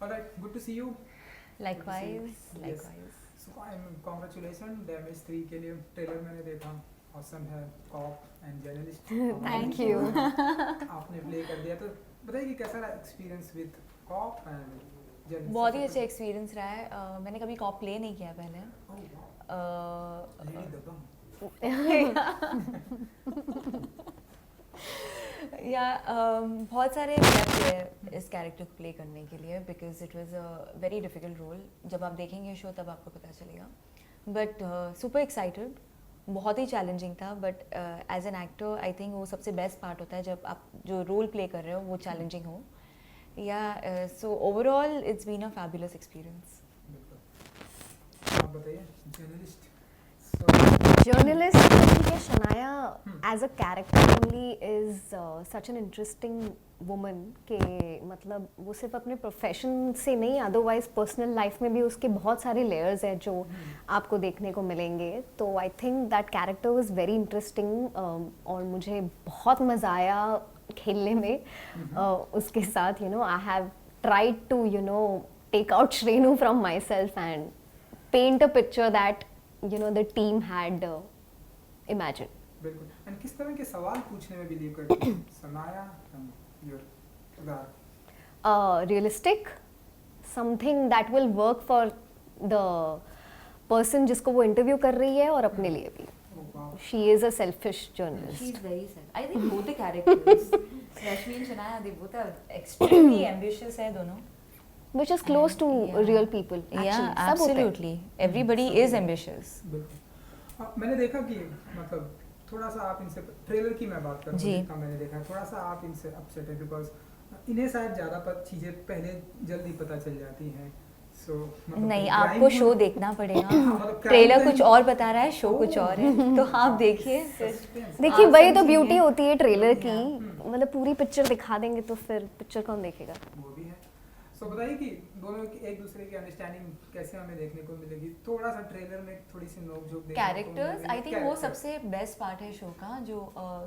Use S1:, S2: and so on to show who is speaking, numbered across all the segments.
S1: Alright, good to see you.
S2: Likewise,
S1: Yes.
S2: likewise.
S1: So congratulations damage 3 के लिए trailer मैंने देखा awesome है cop and journalist
S2: Thank you.
S1: आपने प्ले कर दिया तो बताइए कि कैसा रहा experience with cop and journalist
S2: बहुत ही अच्छा एक्सपीरियंस रहा है। मैंने कभी कॉप प्ले नहीं किया पहले।
S1: लेडी दबंग
S2: या बहुत सारे steps है इस कैरेक्टर को प्ले करने के लिए because it was a very difficult role. जब आप देखेंगे शो तब आपको पता चलेगा। बट सुपर एक्साइटेड, बहुत ही चैलेंजिंग था। But as an actor I think वो सबसे बेस्ट पार्ट होता है जब आप जो रोल प्ले कर रहे हो वो चैलेंजिंग हो। या so overall it's been a fabulous experience.
S1: आप बताइए journalist
S3: Journalist, I think Shania as a character only is such an interesting woman कि मतलब वो सिर्फ अपने प्रोफेशन से नहीं अदरवाइज पर्सनल लाइफ में भी उसके बहुत सारे लेयर्स हैं जो आपको देखने को मिलेंगे। तो I think that character was very interesting और मुझे बहुत मज़ा आया खेलने में उसके साथ। You know I have tried to take out Shrenu from myself and paint a picture that the team had imagined.
S1: बिल्कुल। एंड किस तरह के सवाल पूछने में बिलीव करते हैं सनाया योर किरदार?
S3: Realistic, something that will work for the person जिसको वो इंटरव्यू कर रही है और अपने लिए भी। She is a selfish journalist.
S2: She's very sad. I think both the characters, Rashmi and Shania, they both are extremely ambitious है दोनों।
S3: Which is close to real people.
S2: Yeah,
S3: Actually, सब होते हैं।
S2: absolutely. Everybody is ambitious.
S1: बिल्कुल। मैंने देखा कि मतलब थोड़ा सा आप इनसे ट्रेलर की मैं बात कर रहा हूँ जितना मैंने देखा थोड़ा सा आप इनसे अपसेट है बिकॉज इन्हें शायद ज़्यादा चीज़ें पहले जल्दी पता चल जाती हैं। सो
S2: नहीं, आपको शो देखना पड़ेगा। ट्रेलर कुछ और बता रहा है, शो कुछ और है, तो आप देखिए।
S3: देखिए वही तो ब्यूटी होती है ट्रेलर की, मतलब पूरी पिक्चर दिखा देंगे तो फिर पिक्चर कौन देखेगा।
S1: वो भी है। तो बताइए कि दोनों की एक दूसरे की अंडरस्टैंडिंग कैसे हमें देखने को मिलेगी? थोड़ा सा ट्रेलर में थोड़ी सी नोक-झोंक देखने को
S2: कैरेक्टर्स आई थिंक वो सबसे बेस्ट पार्ट है शो का, जो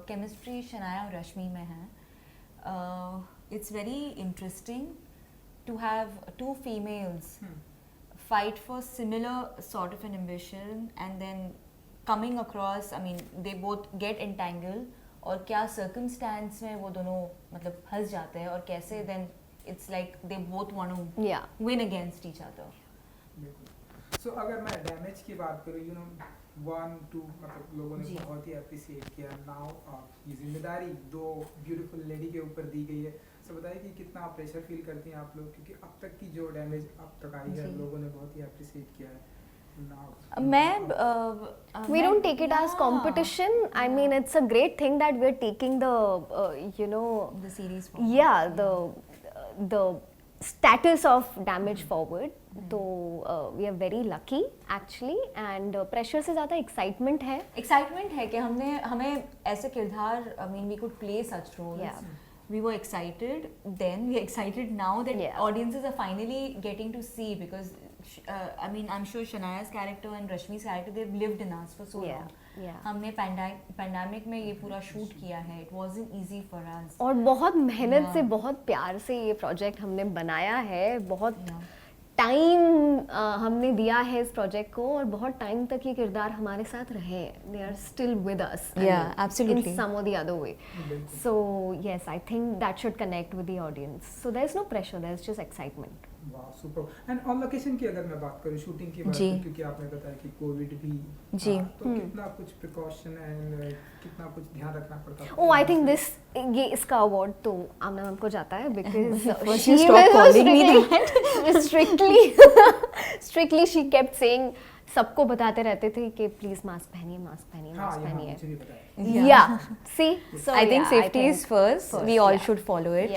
S2: केमिस्ट्री शनाया और रश्मि में है। It's very interesting to have two females fight for similar sort of an ambition and then coming across, I mean they both get entangled और क्या circumstance में वो दोनों मतलब फंस जाते हैं और कैसे then it's like they both want to win against each other.
S1: So अगर मैं डैमेज की बात करूँ, you know 1 2 मतलब लोगों ने बहुत ही अप्रिशिएट किया। नाउ ये जिम्मेदारी दो ब्यूटीफुल लेडी के ऊपर दी गई है। तो बताइए कि कितना प्रेशर फील करती हैं आप लोग, क्योंकि अब तक की जो डैमेज अब तक आई है लोगों ने बहुत ही अप्रिशिएट किया है।
S3: We don't take it as competition. I mean, it's a great thing that we're taking the
S2: the series forward.
S3: The status of damage forward. तो we are very lucky actually and pressure से ज़्यादा excitement है।
S2: Excitement है कि हमें ऐसे किरदार, I mean we could play such roles.
S3: Yeah.
S2: We were excited then, we are excited now that audiences are finally getting to see because I mean I'm sure Shanaya's character and Rashmi's character they've lived in us for so long. हमने pandemic में ये पूरा shoot किया है। It wasn't easy for us.
S3: और बहुत मेहनत से बहुत प्यार से ये प्रोजेक्ट हमने बनाया है, बहुत टाइम हमने दिया है इस प्रोजेक्ट को और बहुत टाइम तक ये किरदार हमारे साथ रहे। They are still with us
S2: absolutely
S3: in some or the other way. So yes, I think that should connect with the audience. So there's no pressure, there's just excitement.
S1: वाह सुपर। एंड ऑन लोकेशन की अगर मैं बात करूं, shooting की बात करूं, क्योंकि आपने बताया कि कोविड भी तो कितना कुछ प्रिकॉशन एंड कितना कुछ ध्यान रखना पड़ता है।
S3: Oh, I think ये इसका अवार्ड तो आमना मैम को जाता है because
S2: she stopped calling me that.
S3: strictly she kept saying, सबको बताते रहते थे कि प्लीज मास्क पहनिए, मास्क पहनिए, मास्क पहनिए। Yeah, see,
S2: so I think safety is first. We all should follow it.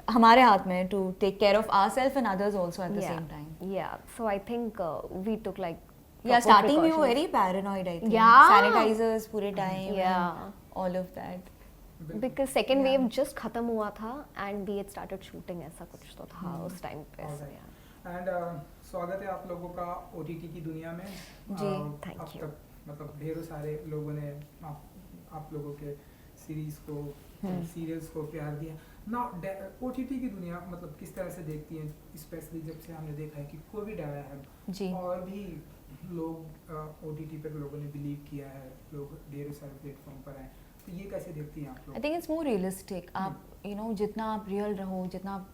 S2: हमारे हाथ में to take care of ourselves and others also at the same time.
S3: Yeah, so I think we took like
S2: starting we were very paranoid, I think. Sanitizers पूरे time. All of that.
S3: Because second wave just खत्म हुआ था and we had started shooting, ऐसा कुछ तो था उस time पे।
S1: And स्वागत है आप लोगों का OTT की दुनिया में।
S3: जी, थैंक यू।
S1: मतलब ढेरों सारे लोगों ने आप लोगों के सीरीज को सीरियल्स को प्यार दिया। ना OTT की दुनिया मतलब किस तरह से देखती हैं, स्पेशली जब से हमने देखा है कि कोविड आया है
S2: जी
S1: और भी लोग OTT पर लोगों ने बिलीव किया है, लोग ढेर सारे प्लेटफॉर्म पर आए, तो ये कैसे देखती हैं आप लोग?
S2: I think it's more realistic. आप यू नो जितना आप रियल रहो, जितना आप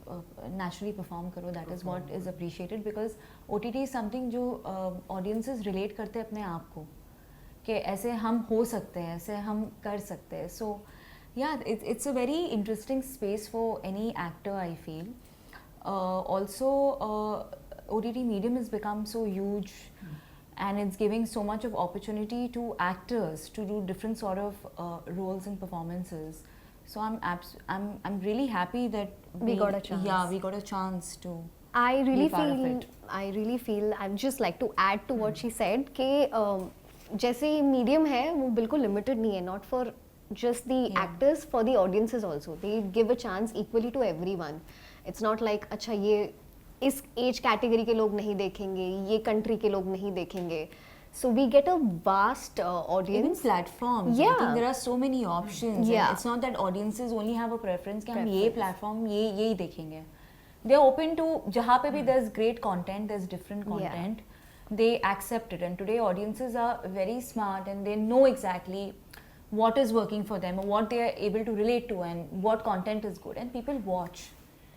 S2: नेचुरली परफॉर्म करो, that is what is appreciated. Because OTT is something जो ऑडियंसेस रिलेट करते हैं अपने आप को, कि ऐसे हम हो सकते हैं, ऐसे हम कर सकते हैं. सो yeah, it's a very interesting space for any actor, I feel. Also, OTT medium has become so huge, and it's giving so much of opportunity to actors to do different sort of roles and performances. So I'm really happy that
S3: We got a chance.
S2: Yeah, we got a chance to.
S3: I really
S2: part of
S3: feel I'd just like to add to what she said कि जैसे medium है वो बिल्कुल limited नहीं है, not for just the
S2: Yeah.
S3: actors, for the audiences also. They give a chance equally to everyone. It's not like अच्छा ये इस एज कैटेगरी के लोग नहीं देखेंगे, ये कंट्री के लोग नहीं देखेंगे. So we get a vast
S2: Even
S3: audience.
S2: platforms, I
S3: Yeah.
S2: think there are so many options.
S3: Yeah.
S2: And it's not that audiences only have a preference कि हम ये
S3: Preference.
S2: platform यही देखेंगे. They are open to जहाँ पे भी there's great content, there's different
S3: Yeah.
S2: content. They accept it, and today audiences are very smart and they know exactly what is working for them or what they are able to relate to and what content is good, and people watch.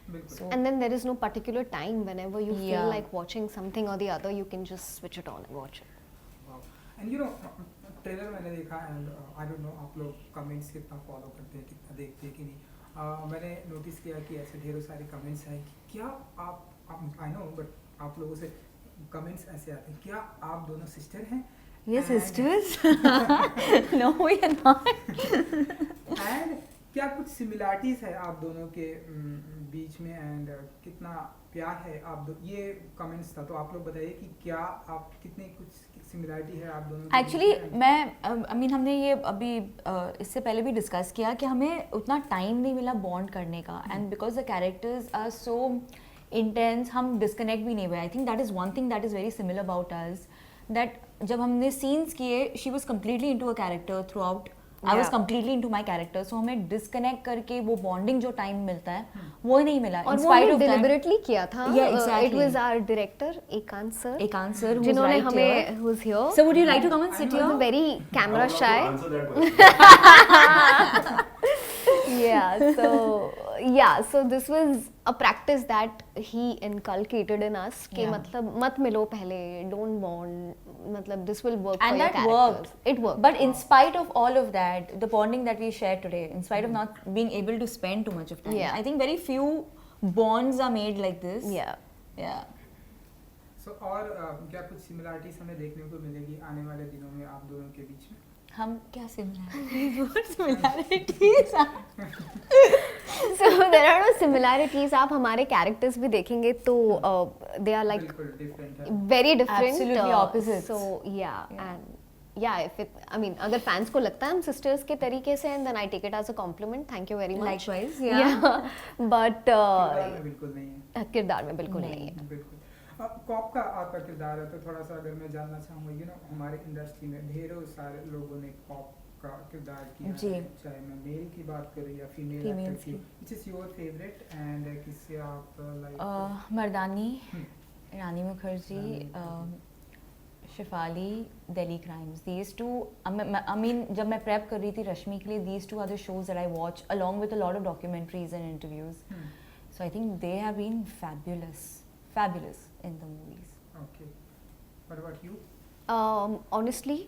S1: बिल्कुल.
S2: So
S3: And then there is no particular time. Whenever you
S2: Yeah.
S3: feel like watching something or the other, you can just switch it on and watch it.
S1: And trailer मैंने देखा and I don't know आप लोग comments कितना follow करते हैं, कितना देखते हैं कि नहीं. मैंने नोटिस किया कि ऐसे ढेरों सारे कमेंट्स हैं कि क्या आप आई नो बट आप लोगों से कमेंट्स ऐसे आते हैं, क्या आप दोनों सिस्टर हैं?
S2: we're
S1: And-
S2: sisters. No, we are not.
S1: And क्या कुछ सिमिलरिटीज है आप दोनों के बीच में, एंड कितना प्यार है आप दो, ये कमेंट्स था, तो आप लोग बताइए कि क्या आप कितनी कुछ सिमिलरिटी है आप दोनों के
S2: एक्चुअली
S1: बीच में?
S2: मैं आई मीन हमने ये अभी इससे पहले भी डिस्कस किया कि हमें उतना टाइम नहीं मिला बॉन्ड करने का, and because the characters are so intense हम डिस्कनेक्ट भी नहीं हुए. I think that is one thing that is very similar about us, that जब हमने सीन्स किए she was completely into a character throughout, I was
S3: Yeah.
S2: Completely into my character. So हमें disconnect करके वो bonding जो time मिलता है वो नहीं मिला.
S3: और
S2: In
S3: वो
S2: spite
S3: हमने
S2: of that,
S3: deliberately किया था.
S2: Yeah, exactly.
S3: It was our director एकांत सर,
S2: एक आंसर
S3: जिन्होंने हमें who's here.
S2: So would you like to come and sit
S1: I know.
S2: here?
S3: was very camera
S4: I would
S3: shy.
S4: love to answer that question.
S3: So this was a practice that he inculcated in us कि
S2: Yeah.
S3: मतलब मत मिलो पहले, don't bond, मतलब this will work
S2: And
S3: for your
S2: that
S3: characters.
S2: worked.
S3: It worked.
S2: But in spite of all of that, the bonding that we share today, in spite of not being able to spend too much of time,
S3: Yeah.
S2: I think very few bonds are made like this.
S3: yeah.
S2: Yeah.
S1: सो और क्या कुछ similarities हमें देखने को मिलेगी आने वाले दिनों में आप दोनों के बीच में?
S2: हम क्या similarities are?
S3: So there are no similarities. आप हमारे characters भी देखेंगे तो they are like
S1: बिल्कुल डिफरेंट है.
S3: very different.
S2: Absolutely opposites.
S3: So yeah,
S2: Yeah.
S3: and yeah, if it, I mean, अगर fans को लगता है हम sisters के तरीके से, and then I take it as a compliment. Thank you very much.
S2: Likewise, yeah.
S3: But
S1: किरदार में बिल्कुल नहीं है.
S3: किरदार में बिल्कुल नहीं है.
S1: बिल्कुल. कॉप का आपका किरदार है, तो थोड़ा सा अगर मैं जानना चाहूँगा, हमारे इंडस्ट्री में ढेरों सारे लोगों ने कॉप का किरदार किया
S2: जी.
S1: है, चाहे मैं मेल की बात करूँ या फीमेल
S2: Females
S1: एक्टर की.
S2: की.
S1: Which is your favourite and किससे आप like?
S2: Mardaani,
S1: hmm.
S2: Rani Mukherjee, Shefali, Delhi crimes. These two, I mean, जब मैं prep कर रही थी रश्मि के लिए, these two are the shows that I watch along with a lot of documentaries and interviews. So I think they have been fabulous in the movies.
S1: Okay. What about you?
S3: Honestly,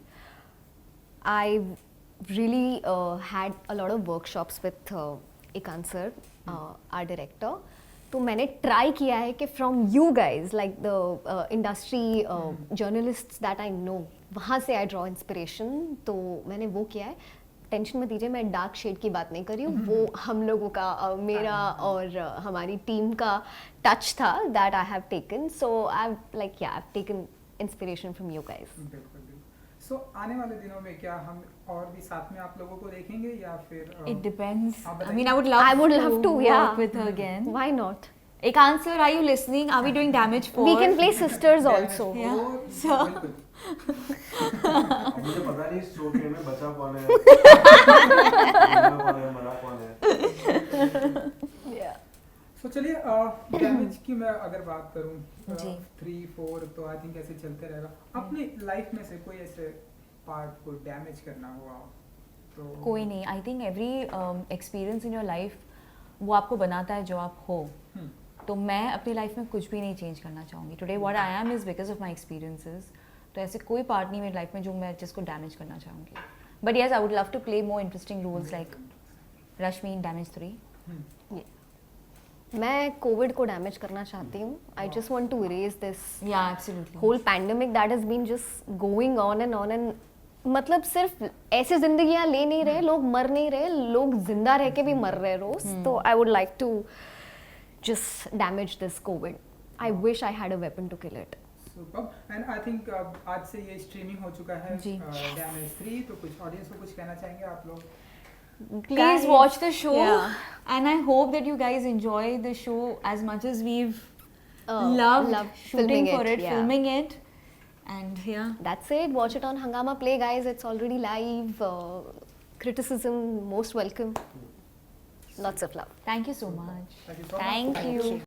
S3: I've really had a lot of workshops with Ekant sir, our director. तो मैंने try किया है कि from you guys like the industry journalists that I know, वहाँ से I draw inspiration. तो मैंने वो किया है. टेंशन मत लीजिए, मैं डार्क शेड की बात नहीं कर रही हूँ. वो हम लोगों का मेरा और हमारी टीम का टच था that I have taken. So I have taken inspiration from you guys.
S1: बिल्कुल बिल्कुल. सो आने वाले दिनों में क्या हम और भी साथ में आप लोगों को देखेंगे या फिर
S2: It depends.
S1: आप
S2: I
S1: बताइए.
S2: mean, I would love to
S3: yeah.
S2: work with her again.
S3: Why not?
S2: एक answer, are you listening? Are we doing damage for?
S3: We can play sisters also.
S2: Yeah.
S1: So,
S4: अब मुझे पता नहीं इस show के में बचा कौन है, जीना कौन है, मरा कौन है.
S1: तो चलिए डैमेज की मैं अगर बात करूं
S2: जी।
S1: 3 4 तो आई थिंक ऐसे चलते रहेगा अपनी लाइफ में से कोई ऐसे पार्ट को डैमेज करना हुआ तो
S2: कोई नहीं, I think every experience in your life वो आपको बनाता है जो आप हो.
S1: हम्म,
S2: तो मैं अपनी लाइफ में कुछ भी नहीं चेंज करना चाहूँगी. Today what I am is because of my experiences. तो ऐसे कोई पार्ट नहीं मेरी लाइफ में जो मैं जिसको डैमेज करना चाहूँगी. But yes I would love to play more interesting roles like Rashmi in damage 3.
S1: Hmm,
S3: मैं कोविड को डैमेज करना चाहती हूँ. I just want to erase this
S2: या absolutely.
S3: whole pandemic that has been just going on and मतलब सिर्फ ऐसे जिंदगियां ले नहीं रहे लोग, मर नहीं रहे लोग, जिंदा रह के भी मर रहे रोज. तो I would like to just damage this covid. I wish I had a weapon to kill it.
S1: Super. And I think आज से ये स्ट्रीमिंग हो चुका है
S2: जी.
S1: डैमेज 3. तो कुछ ऑडियंस को कुछ कहना चाहेंगे आप लोग?
S2: Please
S3: Guys,
S2: watch the show,
S3: yeah.
S2: and I hope that you guys enjoy the show as much as we've loved
S3: Loved
S2: shooting
S3: filming
S2: for
S3: it,
S2: it,
S3: yeah.
S2: filming it, and yeah.
S3: That's it. Watch it on Hangama Play, guys. It's already live. Criticism most welcome. Lots of love.
S2: Thank you so much.
S1: Thank you so much.
S2: Thank you.